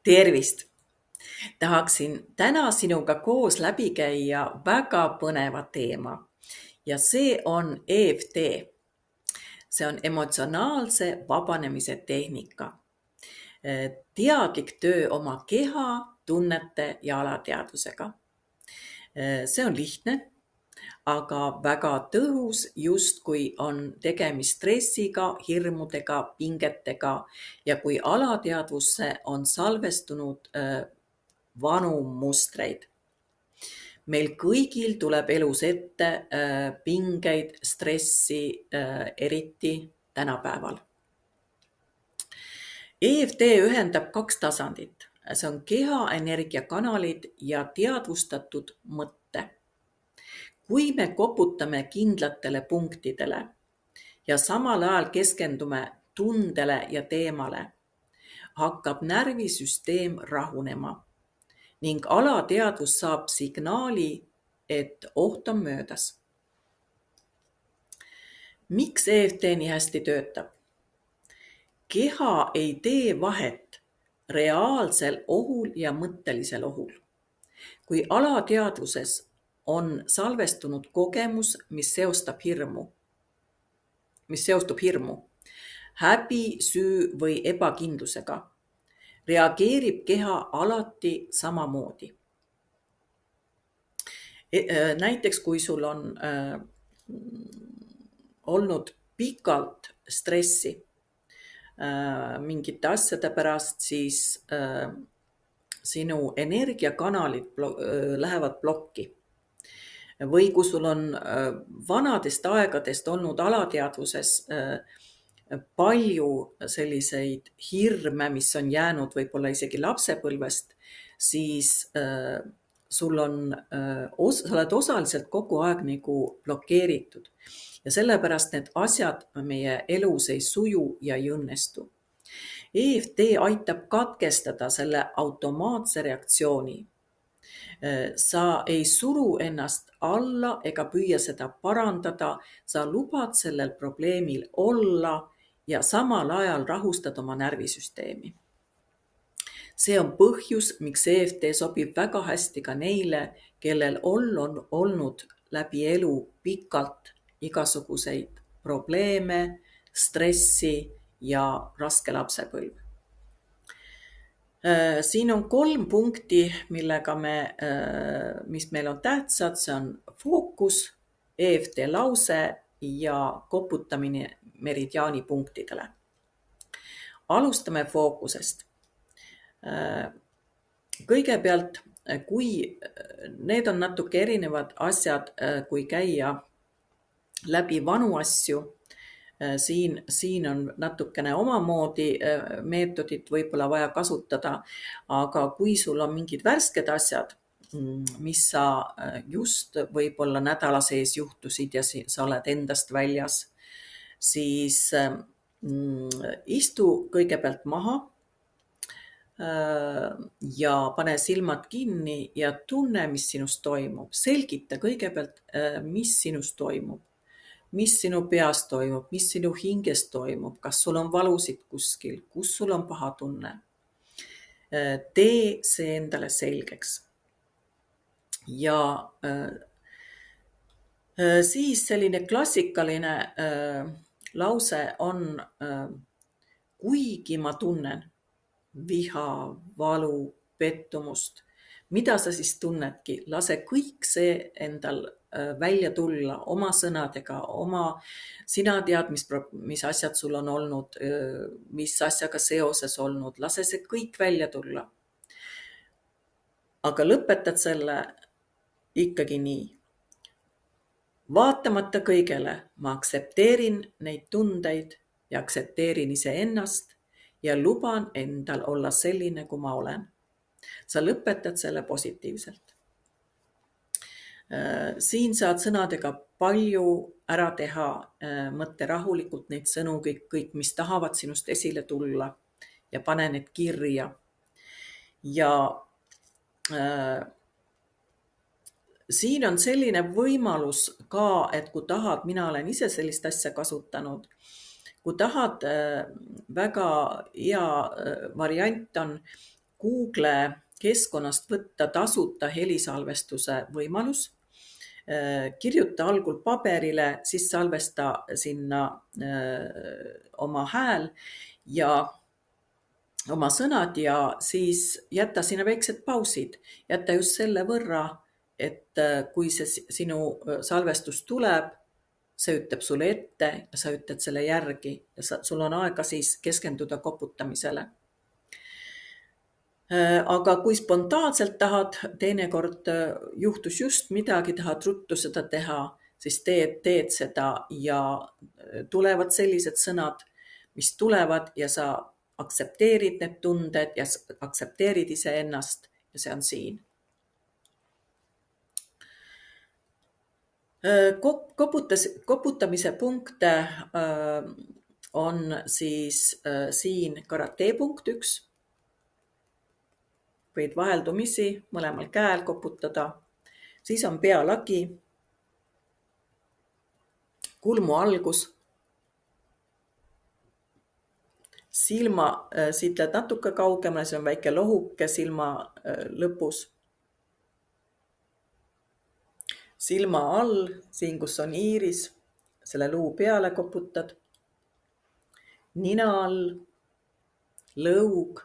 Tervist! Tahaksin täna sinuga koos läbi käia väga põneva teema ja see on EFT. See on emotsionaalse vabanemise tehnika. Teadlik töö oma keha, tunnete ja alateadvusega. See on lihtne, aga väga tõhus, justkui on tegemist stressiga, hirmudega, pingetega ja kui alateadvusse on salvestunud vanu mustreid. Meil kõigil tuleb elus ette pingeid, stressi, eriti tänapäeval. EFT ühendab 2 tasandit. See on keha energiakanalid ja teadvustatud mõtte. Kui me koputame kindlatele punktidele ja samal ajal keskendume tundele ja teemale, hakkab närvisüsteem rahunema ning alateadvus saab signaali, et oht on möödas. Miks EFT nii hästi töötab? Keha ei tee vahet reaalsel ohul ja mõttelisel ohul. Kui alateadvuses on salvestunud kogemus, mis seostub hirmu, häbi, süü või ebakindlusega, reageerib keha alati samamoodi. Näiteks kui sul on olnud pikalt stressi mingite asjade pärast, siis sinu energiakanalid lähevad plokki. Või kui sul on vanadest aegadest olnud alateadvuses palju selliseid hirme, mis on jäänud võib-olla isegi lapsepõlvest, siis sa oled osaliselt kogu aeg nagu blokeeritud. Ja sellepärast need asjad meie elus ei suju ja ei õnnestu. EFT aitab katkestada selle automaatse reaktsiooni. Sa ei suru ennast alla ega püüa seda parandada, sa lubad sellel probleemil olla ja samal ajal rahustad oma närvisüsteemi. See on põhjus, miks EFT sobib väga hästi ka neile, kellel on olnud läbi elu pikalt igasuguseid probleeme, stressi ja raske lapsepõlv. Siin on 3 punkti, mis meil on tähtsad. See on fookus, EFT lause ja koputamine meridiaanipunktidele. Alustame fookusest. Kõigepealt, kui need on natuke erinevad asjad, kui käia läbi vanu asju, siin on natukene omamoodi meetodit võib-olla vaja kasutada, aga kui sul on mingid värsked asjad, mis sa just võib-olla nädala sees juhtusid ja sa oled endast väljas, siis istu kõigepealt maha ja pane silmad kinni ja tunne, mis sinust toimub. Selgita kõigepealt, mis sinust toimub. Mis sinu peas toimub, mis sinu hinges toimub, kas sul on valusid kuskil, kus sul on paha tunne. Tee see endale selgeks. Ja siis selline klassikaline lause on, kuigi ma tunnen viha, valu, pettumust, mida sa siis tunnedki, lase kõik see endal välja tulla oma sõnadega, sina tead, mis asjad sul on olnud, mis asjaga seoses olnud, lase see kõik välja tulla. Aga lõpetad selle ikkagi nii. Vaatamata kõigele, ma aktsepteerin neid tundeid ja aktsepteerin iseennast ja luban endal olla selline, kui ma olen. Sa lõpetad selle positiivselt. Siin saad sõnadega palju ära teha, mõtle rahulikult neid sõnu, kõik, mis tahavad sinust esile tulla ja pane need kirja. Ja siin on selline võimalus ka, et kui tahad, mina olen ise sellist asja kasutanud, kui tahad, väga hea variant on, Google keskkonnast võtta tasuta helisalvestuse võimalus. Kirjuta algul paberile, siis salvesta sinna oma hääl ja oma sõnad ja siis jätta sinna väiksed pausid. Jätta just selle võrra, et kui see sinu salvestus tuleb, see ütleb sulle ette ja sa ütled selle järgi ja sul on aega siis keskenduda koputamisele. Aga kui spontaanselt tahad, teinekord juhtus just midagi, tahad ruttu seda teha, siis teed seda ja tulevad sellised sõnad, mis tulevad ja sa aktsepteerid need tunded ja aktsepteerid iseennast ja see on siin. Koputamise punkte on siis siin karate punkt 1. Võid vaheldumisi mõlemal käel koputada. Siis on pealagi, kulmu algus, silma siit natuke kaugemale, see on väike lohuke silma lõpus. Silma all, siin kus on iiris, selle luu peale koputad. Nina all, lõug,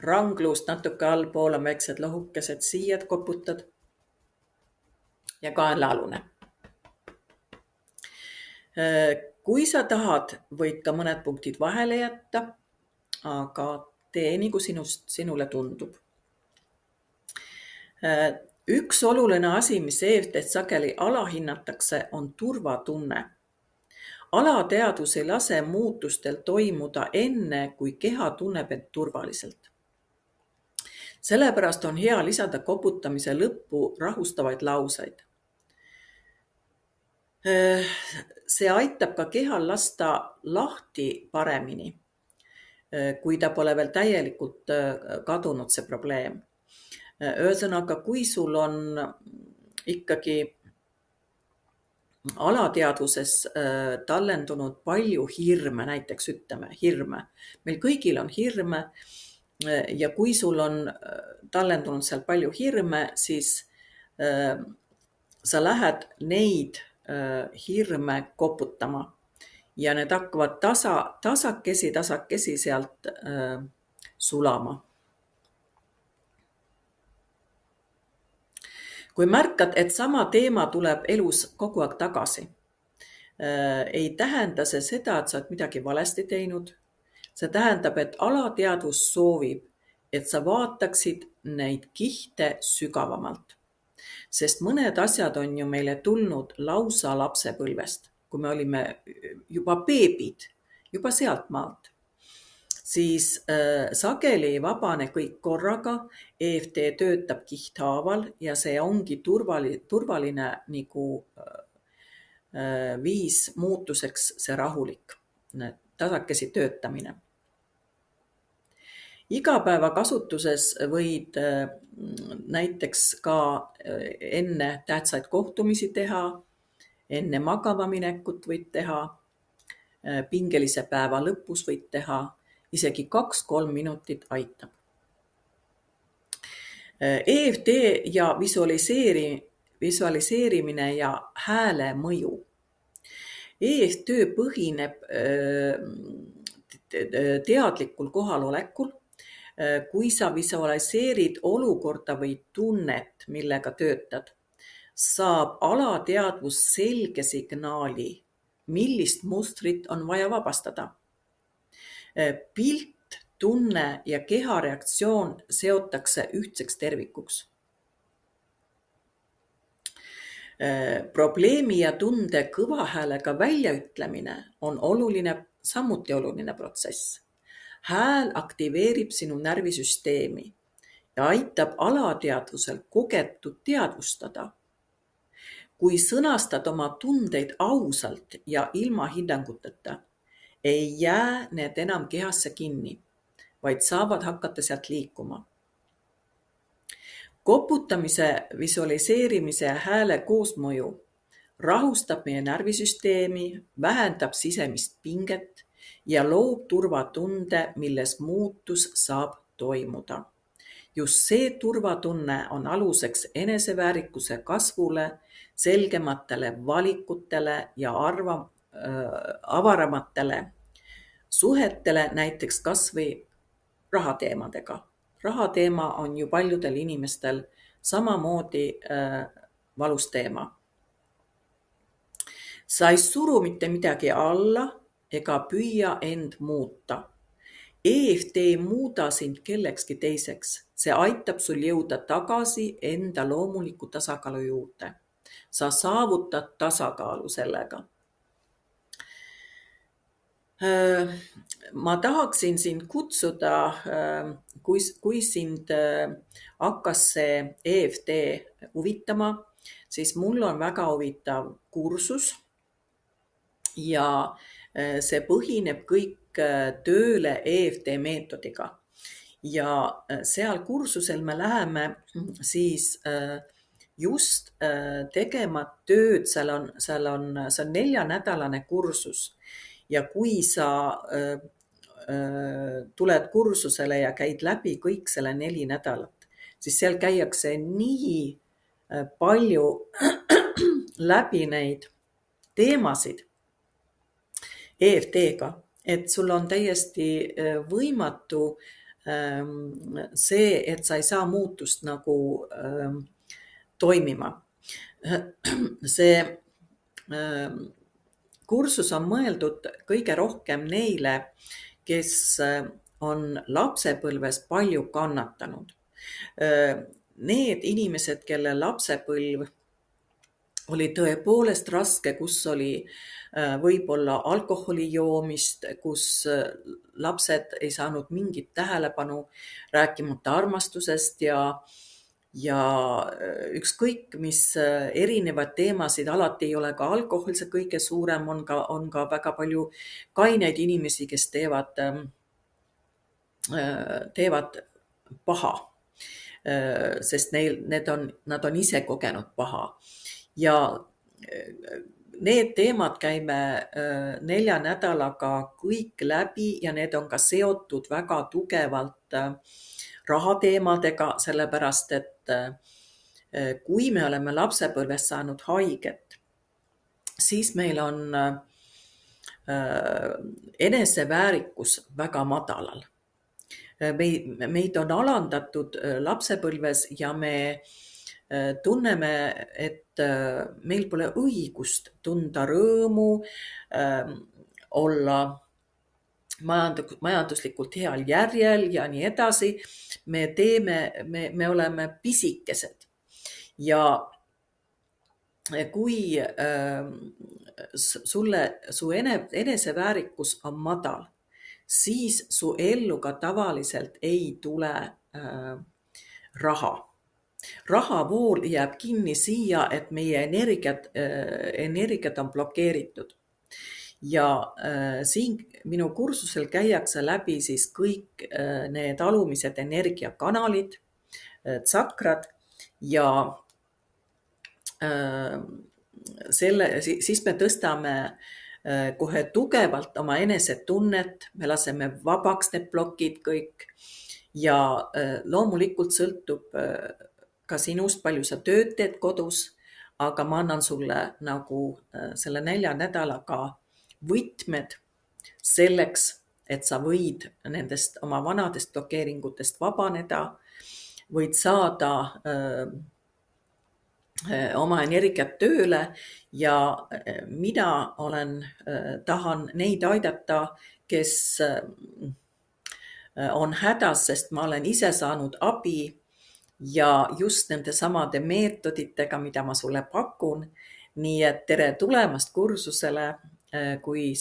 rangluust natuke allpool on väiksed lohukesed, siiad koputad ja kaenlaalune. Kui sa tahad, võid ka mõned punktid vahele jätta, aga tee nii, kui sinule tundub. Üks oluline asi, mis EFT-t sageli alahinnatakse, on turvatunne. Alateadvus ei lase muutustel toimuda enne, kui keha tunneb end turvaliselt. Sellepärast on hea lisada koputamise lõppu rahustavaid lauseid. See aitab ka kehal lasta lahti paremini, kui ta pole veel täielikult kadunud see probleem. Ühesõnaga, kui sul on ikkagi alateadvuses tallendunud palju hirme, näiteks ütleme hirme. Meil kõigil on hirme ja kui sul on tallendunud seal palju hirme, siis sa lähed neid hirme koputama ja need hakkavad tasakesi sealt sulama. Kui märkad, et sama teema tuleb elus kogu aeg tagasi, ei tähenda see seda, et sa oled midagi valesti teinud. See tähendab, et alateadvus soovib, et sa vaataksid neid kihte sügavamalt. Sest mõned asjad on ju meile tulnud lausa lapsepõlvest, kui me olime juba beebid, juba sealt maalt. Siis sageli ei vabane kõik korraga, EFT töötab kihthaaval ja see ongi turvaline nagu viis muutuseks see rahulik, tasakesi töötamine. Igapäevakasutuses võid näiteks ka enne tähtsaid kohtumisi teha, enne magama minekut võid teha, pingelise päeva lõpus võid teha, isegi 2-3 minutit aitab. EFT ja visualiseerimine ja hääle mõju. EFT põhineb teadlikul kohalolekul. Kui sa visualiseerid olukorda või tunnet, millega töötad, saab alateadvus selge signaali, millist mustrit on vaja vabastada. Pilt, tunne ja kehareaktsioon seotakse ühtseks tervikuks. Probleemi ja tunde kõva häälega väljaütlemine on samuti oluline protsess. Hääl aktiveerib sinu närvisüsteemi ja aitab alateadvusel kogetut teadvustada. Kui sõnastad oma tundeid ausalt ja ilma hinnanguteta, ei jää need enam kehasse kinni, vaid saavad hakata sealt liikuma. Koputamise, visualiseerimise ja hääle koosmõju rahustab meie närvisüsteemi, vähendab sisemist pinget ja loob turvatunde, milles muutus saab toimuda. Just see turvatunne on aluseks eneseväärikuse kasvule, selgematele valikutele ja avaramatele suhetele, näiteks kas või rahateemadega. Rahateema on ju paljudel inimestel samamoodi valus teema. Sa ei suru mitte midagi alla ega püüa end muuta. EFT ei muuda sind kellekski teiseks. See aitab sul jõuda tagasi enda loomuliku tasakaalu juurde. Sa saavutad tasakaalu sellega. Ma tahaksin sind kutsuda, kui sind hakkas see EFT huvitama, siis mul on väga huvitav kursus ja see põhineb kõik tööle EFT meetodiga. Ja seal kursusel me läheme siis just tegema tööd, seal on 4-nädalane kursus. Ja kui sa tuled kursusele ja käid läbi kõik selle 4 nädalat, siis seal käiakse nii palju läbi neid teemasid EFT-ga, et sul on täiesti võimatu see, et sa ei saa muutust nagu toimima. See kursus on mõeldud kõige rohkem neile, kes on lapsepõlves palju kannatanud. Need inimesed, kelle lapsepõlv oli tõepoolest raske, kus oli võib-olla alkoholi joomist, kus lapsed ei saanud mingit tähelepanu, rääkimata armastusest ja ükskõik, mis erinevad teemasid, alati ei ole ka alkohol see kõige suurem, on ka väga palju kaineid inimesi, kes teevad paha, sest nad on ise kogenud paha. Ja need teemad käime 4 nädalaga kõik läbi ja need on ka seotud väga tugevalt rahateemadega, sellepärast, et kui me oleme lapsepõlves saanud haiget, siis meil on eneseväärikus väga madalal. Meid on alandatud lapsepõlves ja me tunneme, et meil pole õigust tunda rõõmu, olla majanduslikult heal järjel ja nii edasi. Me oleme pisikesed ja kui su eneseväärikus on madal, siis su ellu ka tavaliselt ei tule raha. Rahavool jääb kinni siia, et meie energiat on blokeeritud. Ja siin minu kursusel käiakse läbi siis kõik need alumised energiakanalid, tsakrad ja siis me tõstame kohe tugevalt oma enesetunnet, me laseme vabaks need plokid kõik ja loomulikult sõltub ka sinust, palju sa tööd teed kodus, aga ma annan sulle nagu selle 4 nädalaga võtmed selleks, et sa võid nendest oma vanadest blokeeringutest vabaneda, võid saada oma energiat tööle ja mina tahan neid aidata, kes on hädas, sest ma olen ise saanud abi ja just nende samade meetoditega, mida ma sulle pakun. Nii et tere tulemast kursusele, kui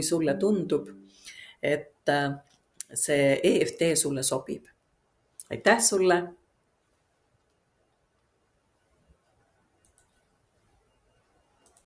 sulle tundub, et see EFT sulle sobib. Aitäh sulle!